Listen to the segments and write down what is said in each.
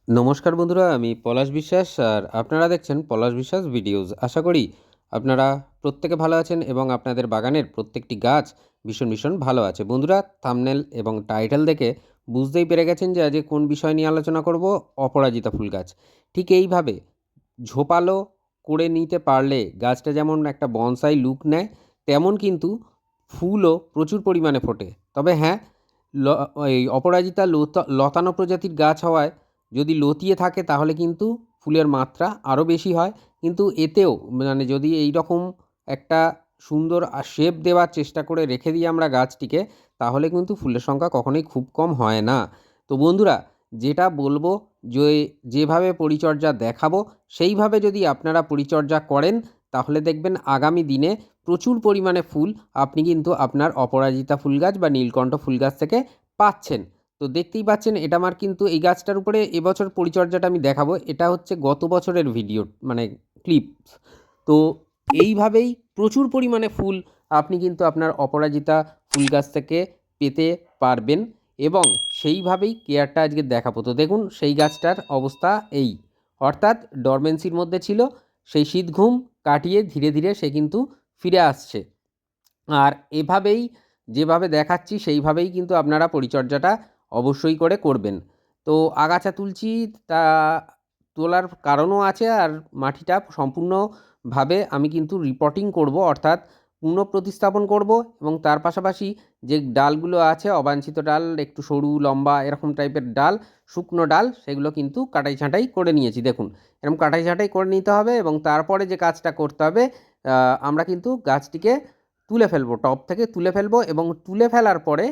নমস্কার বন্ধুরা, আমি পলাশ বিশ্বাস আর আপনারা দেখছেন পলাশ বিশ্বাস ভিডিওস। আশা করি আপনারা প্রত্যেকে ভালো আছেন এবং আপনাদের বাগানের প্রত্যেকটি গাছ ভীষণ ভীষণ ভালো আছে। বন্ধুরা, থাম্বনেল এবং টাইটেল দেখে বুঝতেই পেরে গেছেন যে আজকে কোন বিষয় নিয়ে আলোচনা করব। অপরাজিতা ফুল গাছ। ঠিক এইভাবে ঝোপালো করে নিতে পারলে গাছটা যেমন একটা বনসাই লুক নেয়, তেমন কিন্তু ফুলও প্রচুর পরিমাণে ফোটে। তবে হ্যাঁ, এই অপরাজিতা লতানো প্রজাতির গাছ হওয়ায় যদি লতিয়ে থাকে তাহলে কিন্তু ফুলের মাত্রা আরও বেশি হয়। কিন্তু এতেও মানে যদি এই রকম একটা সুন্দর শেপ দেওয়ার চেষ্টা করে রেখে দিই আমরা গাছটিকে, তাহলে কিন্তু ফুলের সংখ্যা কখনোই খুব কম হয় না। তো বন্ধুরা, যেটা বলবো, যে যেভাবে পরিচর্যা দেখাবো সেইভাবে যদি আপনারা পরিচর্যা করেন, তাহলে দেখবেন আগামী দিনে প্রচুর পরিমাণে ফুল আপনি কিন্তু আপনার অপরাজিতা ফুল গাছ বা নীলকণ্ঠ ফুল গাছ থেকে পাচ্ছেন। তো দেখতেই পাচ্ছেন, এটা আমার কিন্তু এই গাছটার উপরে এবছর পরিচর্যাটা আমি দেখাবো। এটা হচ্ছে গত বছরের ভিডিও, মানে ক্লিপস। তো এইভাবেই প্রচুর পরিমাণে ফুল আপনি কিন্তু আপনার অপরাজিতা ফুল গাছ থেকে পেতে পারবেন এবং সেইভাবেই কেয়ারটা আজকে দেখাবো। তো দেখুন, সেই গাছটার অবস্থা এই, অর্থাৎ ডরমেন্সির মধ্যে ছিল। সেই শীত ঘুম কাটিয়ে ধীরে ধীরে সে কিন্তু ফিরে আসছে। আর এভাবেই, যেভাবে দেখাচ্ছি সেইভাবেই কিন্তু আপনারা পরিচর্যাটা অবশ্যই করে করবেন। তো আগাছা তুলছি, তা তোলার কারণও আছে। আর মাটিটা সম্পূর্ণভাবে আমি কিন্তু রিপোর্টিং করব, অর্থাৎ পুনঃপ্রতিস্থাপন করব। এবং তার পাশাপাশি যে ডালগুলো আছে, অবাঞ্ছিত ডাল, একটু সরু লম্বা এরকম টাইপের ডাল, শুকনো ডাল, সেগুলো কিন্তু কাটাই ছাঁটাই করে নিয়েছি। দেখুন, এরকম কাটাই ছাঁটাই করে নিতে হবে এবং তারপরে যে কাজটা করতে হবে, আমরা কিন্তু গাছটিকে তুলে ফেলবো, টব থেকে তুলে ফেলবো এবং তুলে ফেলার পরে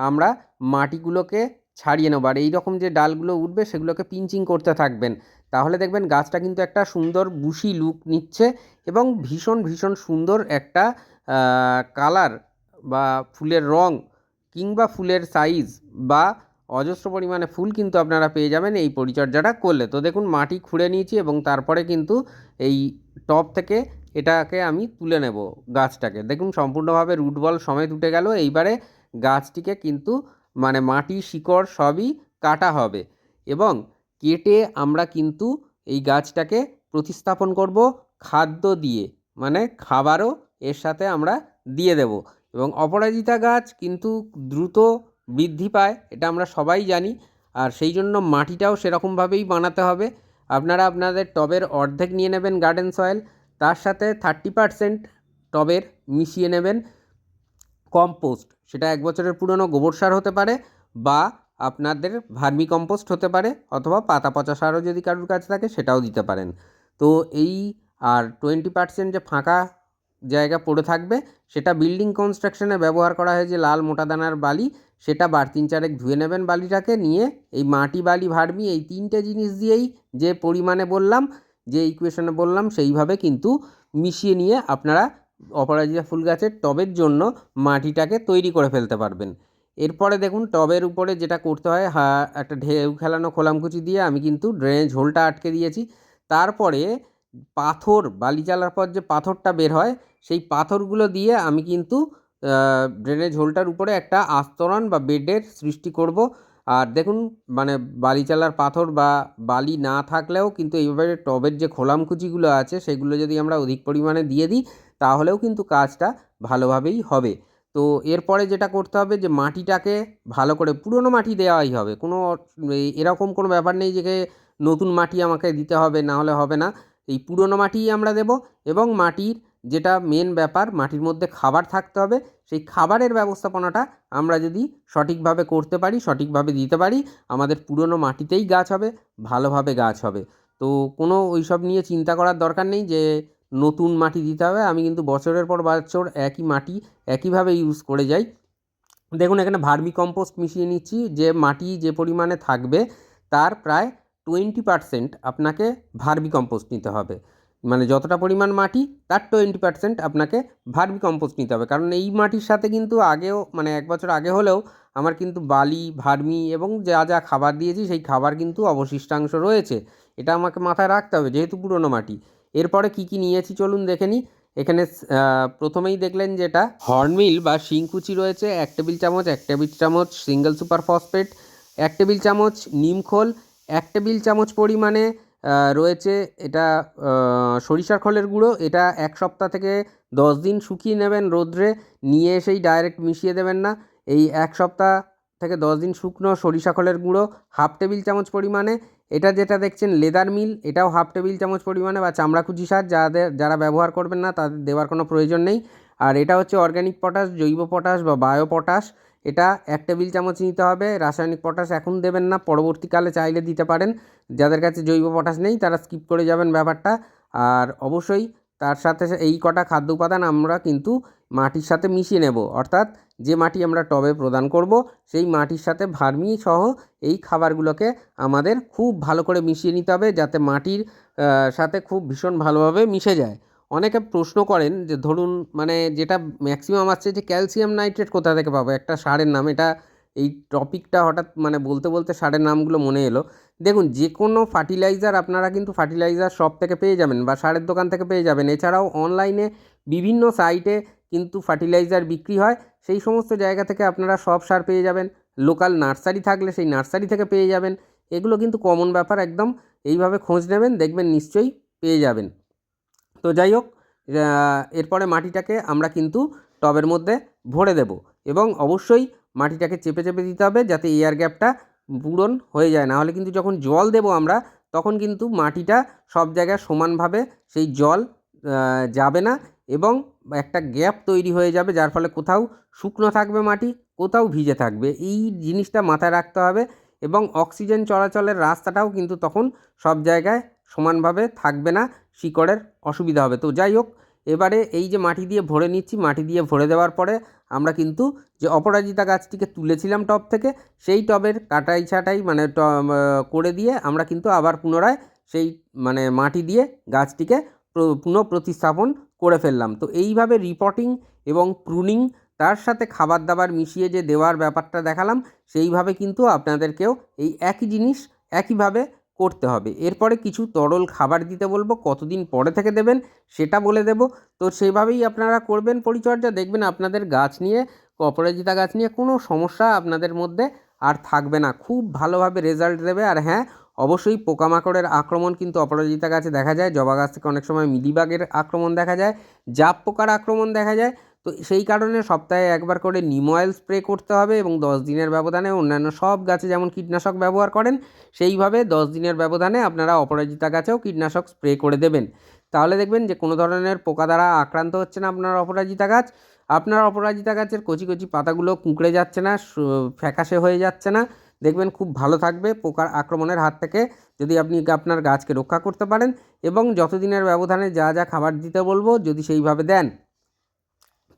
আমরা মাটিগুলোকে ছাড়িয়ে নেবো। আর এইরকম যে ডালগুলো উঠবে সেগুলোকে পিঞ্চিং করতে থাকবেন, তাহলে দেখবেন গাছটা কিন্তু একটা সুন্দর বুশি লুক নিচ্ছে এবং ভীষণ ভীষণ সুন্দর একটা কালার বা ফুলের রং কিংবা ফুলের সাইজ বা অজস্র পরিমাণে ফুল কিন্তু আপনারা পেয়ে যাবেন এই পরিচর্যাটা করলে। তো দেখুন, মাটি খুঁড়ে নিয়েছি এবং তারপরে কিন্তু এই টব থেকে এটাকে আমি তুলে নেব গাছটাকে। দেখুন, সম্পূর্ণভাবে রুট বল সমেত উঠে গেল। এইবারে গাছটিকে কিন্তু মানে মাটি, শিকড় সবই কাটা হবে এবং কেটে আমরা কিন্তু এই গাছটাকে প্রতিস্থাপন করব খাদ্য দিয়ে, মানে খাবারও এর সাথে আমরা দিয়ে দেব। এবং অপরাজিতা গাছ কিন্তু দ্রুত বৃদ্ধি পায়, এটা আমরা সবাই জানি। আর সেই জন্য মাটিটাও সেরকমভাবেই বানাতে হবে। আপনারা আপনাদের টবের অর্ধেক নিয়ে নেবেন গার্ডেন সয়েল, তার সাথে 30% টবের মিশিয়ে নেবেন কম্পোস্ট। সেটা 1 বছরের পুরনো গোবর সার হতে পারে বা আপনাদের ভার্মি কম্পোস্ট হতে পারে, অথবা পাতা পচা সারও যদি কারুর কাছে থাকে সেটাও দিতে পারেন। তো এই আর 20% যে ফাঁকা জায়গা পড়ে থাকবে, সেটা বিল্ডিং কনস্ট্রাকশনে ব্যবহার করা হয় যে লাল মোটা দানার বালি, সেটা বার 3-4 ধুয়ে নেবেন বালিটাকে নিয়ে। এই মাটি, বালি, ভার্মি, এই 3টে জিনিস দিয়েই যে পরিমাণে বললাম, যে ইকুয়েশনে বললাম, সেইভাবে কিন্তু মিশিয়ে নিয়ে আপনারা অপরাজিতা ফুল গাছের টবের জন্য মাটিটাকে তৈরি করে ফেলতে পারবেন। এরপরে দেখুন, টবের উপরে যেটা করতে হয়, একটা ঢেউ খেলানো খোলামকুচি দিয়ে আমি কিন্তু ড্রেনেজ হোলটা আটকে দিয়েছি। তারপরে পাথর, বালি চালার পর যে পাথরটা বের হয়, সেই পাথরগুলো দিয়ে আমি কিন্তু ড্রেনেজ হোলটার উপরে একটা আস্তরণ বা বেডের সৃষ্টি করব। আর দেখুন, মানে বালি চালার পাথর বা বালি না থাকলেও কিন্তু এইভাবে টবের যে খোলামকুচিগুলো আছে সেগুলো যদি আমরা অধিক পরিমাণে দিয়ে দিই, তাহলেও কিন্তু কাজটা ভালোভাবেই হবে। তো এরপরে যেটা করতে হবে, যে মাটিটাকে ভালো করে, পুরনো মাটি দেওয়াই হবে, কোনো এরকম কোনো ব্যাপার নেই যে নতুন মাটি আমাকে দিতে হবে, না হলে হবে না। এই পুরনো মাটিই আমরা দেব এবং মাটির যেটা মেন ব্যাপার, মাটির মধ্যে খাবার থাকতে হবে। সেই খাবারের ব্যবস্থাপনাটা আমরা যদি সঠিকভাবে করতে পারি, সঠিকভাবে দিতে পারি, আমাদের পুরনো মাটিতেই গাছ হবে, ভালোভাবে গাছ হবে। তো কোনো ওইসব নিয়ে চিন্তা করার দরকার নেই যে নতুন মাটি দিতে হবে। আমি কিন্তু বছরের পর বছর একই মাটি একইভাবে ইউজ করে যাই। দেখুন, এখানে ভার্মি কম্পোস্ট মিশিয়ে নিচ্ছি। যে মাটি যে পরিমাণে থাকবে তার প্রায় 20% আপনাকে ভার্মি কম্পোস্ট নিতে হবে। মানে যতটা পরিমাণ মাটি তার 20% আপনাকে ভার্মি কম্পোস্ট নিতে হবে। কারণ এই মাটির সাথে কিন্তু আগেও, মানে 1 বছর আগে হলেও আমার কিন্তু বালি, ভার্মি এবং যা যা খাবার দিয়েছি সেই খাবার কিন্তু অবশিষ্টাংশ রয়েছে। এটা আমাকে মাথায় রাখতে হবে যেহেতু পুরনো মাটি। এরপরে কি কি নিয়েছি চলুন দেখে নিই। এখানে প্রথমেই দেখলেন যেটা হর্নমিল বা শিংকুচি রয়েছে 1 টেবিল চামচ, 1 টেবিল চামচ সিঙ্গেল সুপার ফসফেট, 1 টেবিল চামচ নিমখোল, 1 টেবিল চামচ পরিমাণে রয়েছে এটা সরিষার খোলের গুঁড়ো। এটা 1 সপ্তাহ থেকে 10 দিন শুকিয়ে নেবেন রোদ্রে, নিয়ে এসেই ডাইরেক্ট মিশিয়ে দেবেন না। এই 1 সপ্তাহ থেকে 10 দিন শুকনো সরিষা খোলের গুঁড়ো 1/2 টেবিল চামচ পরিমাণে। এটা যেটা দেখছেন লেদার মিল, এটাও 1/2 টেবিল চামচ পরিমাণে, বা চামড়াকুচি সার যারা ব্যবহার করবেন না তাদের দেওয়ার কোনো প্রয়োজন নেই। আর এটা হচ্ছে অর্গ্যানিক পটাশ, জৈব পটাশ বা বায়ো পটাশ। এটা 1 টেবিল চামচ নিতে হবে। রাসায়নিক পটাশ এখন দেবেন না, পরবর্তীকালে চাইলে দিতে পারেন। যাদের কাছে জৈব পটাশ নেই তারা স্কিপ করে যাবেন ব্যাপারটা। আর অবশ্যই তার সাথে এই কটা খাদ্য উপাদান আমরা কিন্তু মাটির সাথে মিশিয়ে নেব, অর্থাৎ যে মাটি আমরা টবে প্রদান করব সেই মাটির সাথে ভার্মি সহ এই খাবারগুলোকে আমাদের খুব ভালো করে মিশিয়ে নিতে হবে, যাতে মাটির সাথে খুব ভীষণ ভালোভাবে মিশে যায়। অনেকে প্রশ্ন করেন যে ধরুন মানে যেটা ম্যাক্সিমাম আসছে যে ক্যালসিয়াম নাইট্রেট কোথা থেকে পাবো, একটা সারের নাম। এটা এই টপিকটা হঠাৎ মানে বলতে বলতে সারের নামগুলো মনে এলো। দেখুন, যে কোনো ফার্টিলাইজার আপনারা কিন্তু ফার্টিলাইজার শপ থেকে পেয়ে যাবেন বা সারের দোকান থেকে পেয়ে যাবেন। এছাড়াও অনলাইনে বিভিন্ন সাইটে কিন্তু ফার্টিলাইজার বিক্রি হয়, সেই সমস্ত জায়গা থেকে আপনারা সব সার পেয়ে যাবেন। লোকাল নার্সারি থাকলে সেই নার্সারি থেকে পেয়ে যাবেন। এগুলো কিন্তু কমন ব্যাপার একদম। এইভাবে খোঁজ নেবেন, দেখবেন নিশ্চয়ই পেয়ে যাবেন। তো যাই হোক, এরপরে মাটিটাকে আমরা কিন্তু টবের মধ্যে ভরে দেব, এবং অবশ্যই মাটিটাকে চেপে চেপে দিতে হবে যাতে এয়ার গ্যাপটা পূরণ হয়ে যায়। নাহলে কিন্তু যখন জল দেব আমরা, তখন কিন্তু মাটিটা সব জায়গায় সমানভাবে সেই জল যাবে না, এবং একটা গ্যাপ তৈরি হয়ে যাবে, যার ফলে কোথাও শুকনো থাকবে মাটি, কোথাও ভিজে থাকবে। এই জিনিসটা মাথায় রাখতে হবে, এবং অক্সিজেন চলাচলের রাস্তাটাও কিন্তু তখন সব জায়গায় সমানভাবে থাকবে না, শিকড়ের অসুবিধা হবে। তো যাই হোক, এবারে এই যে মাটি দিয়ে ভরে নিচ্ছি, মাটি দিয়ে ভরে দেওয়ার পরে আমরা কিন্তু যে অপরাজিতা গাছটিকে তুলেছিলাম টব থেকে, সেই টবের কাটাই ছাঁটাই মানে করে দিয়ে আমরা কিন্তু আবার পুনরায় সেই মানে মাটি দিয়ে গাছটিকে পুনঃপ্রতিস্থাপন করে ফেললাম। তো এইভাবে রিপোর্টিং এবং প্রুনিং, তার সাথে খাবার দাবার মিশিয়ে যে দেওয়ার ব্যাপারটা দেখালাম, সেইভাবে কিন্তু আপনাদেরকেও এই একই জিনিস একইভাবে করতে হবে। এরপরে কিছু তরল খাবার দিতে বলবো, কতদিন পরে থেকে দেবেন সেটা বলে দেব। তো সেভাবেই আপনারা করবেন পরিচর্যা, দেখবেন আপনাদের গাছ নিয়ে, অপরাজিতা গাছ নিয়ে কোনো সমস্যা আপনাদের মধ্যে আর থাকবে না, খুব ভালোভাবে রেজাল্ট দেবে। আর হ্যাঁ, অবশ্যই পোকামাকড়ের আক্রমণ কিন্তু অপরাজিতা গাছে দেখা যায়। জবা গাছ থেকে অনেক সময় মিলিবাগের আক্রমণ দেখা যায়, জাপ পোকার আক্রমণ দেখা যায়। তো সেই কারণে সপ্তাহে একবার করে নিম অয়েল স্প্রে করতে হবে, এবং 10 দিনের ব্যবধানে অন্যান্য সব গাছে যেমন কীটনাশক ব্যবহার করেন সেইভাবে 10 দিনের ব্যবধানে আপনারা অপরাজিতা গাছেও কীটনাশক স্প্রে করে দেবেন। তাহলে দেখবেন যে কোনো ধরনের পোকা দ্বারা আক্রান্ত হচ্ছে না আপনার অপরাজিতা গাছ। আপনার অপরাজিতা গাছের কচি কচি পাতাগুলো কুঁকড়ে যাচ্ছে না, ফ্যাকাশে হয়ে যাচ্ছে না। দেখবেন খুব ভালো থাকবে পোকার আক্রমণের হাত থেকে, যদি আপনি আপনার গাছকে রক্ষা করতে পারেন, এবং যতদিনের ব্যবধানে যা যা খাবার দিতে বলবো যদি সেইভাবে দেন।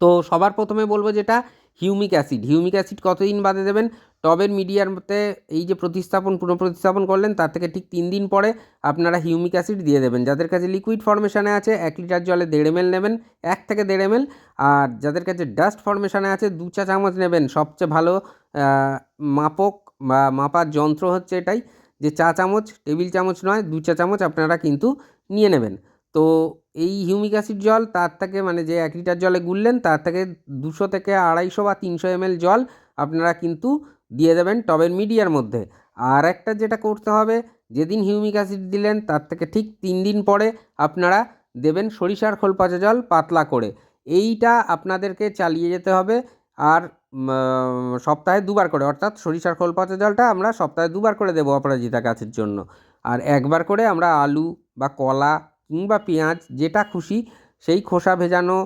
তো সবার প্রথমে বলবো যেটা হিউমিক অ্যাসিড। হিউমিক অ্যাসিড কতদিন বাদে দেবেন? টবের মিডিয়াতে এই যে পুনঃপ্রতিস্থাপন করলেন তার থেকে ঠিক 3 দিন পরে আপনারা হিউমিক অ্যাসিড দিয়ে দেবেন। যাদের কাছে লিকুইড ফর্মেশনে আছে 1 লিটার জলে 1.5 ml নেবেন, 1 থেকে 1.5 ml। আর যাদের কাছে ডাস্ট ফর্মেশনে আছে 2 চা চামচ নেবেন। সবচেয়ে ভালো মাপক বা মাপার যন্ত্র হচ্ছে এটাই, যে চা চামচ, টেবিল চামচ নয়, 2 চা চামচ আপনারা কিন্তু নিয়ে নেবেন। তো এই হিউমিক অ্যাসিড জল তার থেকে মানে যে 1 লিটার জলে গুললেন তার থেকে 200 থেকে 250 বা 300 ml জল আপনারা কিন্তু দিয়ে দেবেন টবের মিডিয়ার মধ্যে। আর একটা যেটা করতে হবে, যেদিন হিউমিক অ্যাসিড দিলেন তার থেকে ঠিক 3 দিন পরে আপনারা দেবেন সরিষার খোল পচা জল পাতলা করে। এইটা আপনাদেরকে চালিয়ে যেতে হবে। আর সপ্তাহে 2 বার করে, অর্থাৎ সরিষার খোল পচা জলটা আমরা সপ্তাহে 2 বার করে দেবো অপরাজিতা গাছের জন্য। আর 1 বার করে আমরা আলু বা কলা কিংবা পেঁয়াজ যেটা খুশি সেই খোসা ভেজানো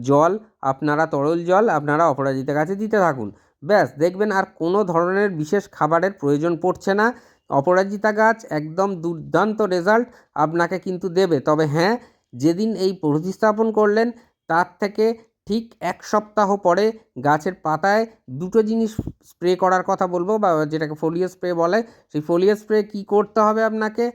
জল, আপনারা তরল জল আপনারা অপরাজিতা গাছে দিতে থাকুন। ব্যাস, দেখবেন আর কোনো ধরনের বিশেষ খাবারের প্রয়োজন পড়ছে না। অপরাজিতা গাছ একদম দুর্দান্ত রেজাল্ট আপনাকে কিন্তু দেবে। তবে হ্যাঁ, যেদিন এই প্রতিস্থাপন করলেন তার থেকে ঠিক 1 সপ্তাহ পরে গাছের পাতায় 2টো জিনিস স্প্রে করার কথা বলবো, বা যেটাকে ফোলিও স্প্রে বলে। সেই ফোলিও স্প্রে কী করতে হবে আপনাকে?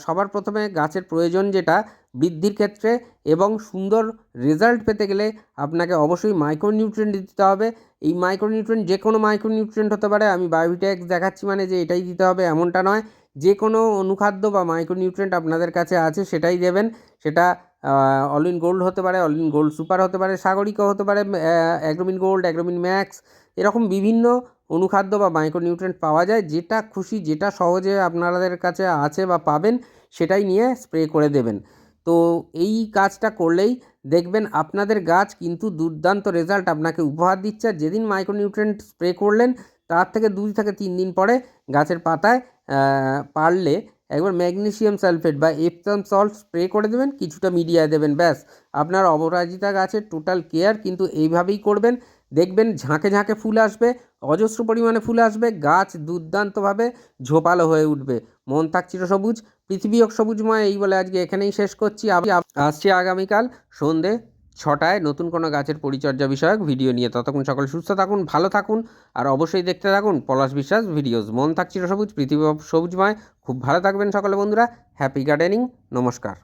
সবার প্রথমে গাছের প্রয়োজন যেটা বৃদ্ধির ক্ষেত্রে এবং সুন্দর রেজাল্ট পেতে গেলে আপনাকে অবশ্যই মাইক্রোনিউট্রিয়েন্ট দিতে হবে। এই মাইক্রোনিউট্রিয়েন্ট যে কোনো মাইক্রোনিউট্রিয়েন্ট হতে পারে। আমি বায়োভিটা-এক্স দেখাচ্ছি মানে যে এটাই দিতে হবে এমনটা নয়। যে কোনো অনুখাদ্য বা মাইক্রোনিউট্রিয়েন্ট আপনাদের কাছে আছে সেটাই দেবেন। সেটা অল ইন গোল্ড হতে পারে, অল ইন গোল্ড সুপার হতে পারে, সাগরিকা হতে পারে, অ্যাগ্রোমিন গোল্ড, অ্যাগ্রোমিন ম্যাক্স, এরকম বিভিন্ন অনুখাদ্য বা মাইক্রোনিউট্রিয়েন্ট পাওয়া যায়, যেটা খুশি যেটা সহজে আপনাদের কাছে আছে বা পাবেন সেটাই নিয়ে স্প্রে করে দেবেন। তো এই কাজটা করলেই দেখবেন আপনাদের গাছ কিন্তু দুর্দান্ত রেজাল্ট আপনাকে উপহার দিচ্ছে। আর যেদিন মাইক্রোনিউট্রিয়েন্ট স্প্রে করলেন তার থেকে 2 থেকে 3 দিন পরে গাছের পাতায় পারলে একবার ম্যাগনেসিয়াম সালফেট বা এপসাম সল্ট স্প্রে করে দেবেন, কিছুটা মিডিয়া দেবেন, ব্যাস আপনার অপরাজিতা গাছের টোটাল কেয়ার কিন্তু এইভাবেই করবেন। দেখবেন ঝাঁকে ঝাঁকে ফুল আসবে, অজস্র পরিমাণে ফুল আসবে, গাছ দুর্দান্তভাবে ঝোপালো হয়ে উঠবে। মন থাক চিরসবুজ, পৃথিবী হোক সবুজময়, এই বলে আজকে এখানেই শেষ করছি। আসছি আগামীকাল সন্ধে 6টায় নতুন কোনো গাছের পরিচর্যা বিষয়ক ভিডিও নিয়ে। ততক্ষণ সকলে সুস্থ থাকুন, ভালো থাকুন, আর অবশ্যই দেখতে থাকুন পলাশ বিশ্বাস ভিডিওস। মন থাক চিরসবুজ, পৃথিবী হোক সবুজময়। খুব ভালো থাকবেন সকলে বন্ধুরা। হ্যাপি গার্ডেনিং, নমস্কার।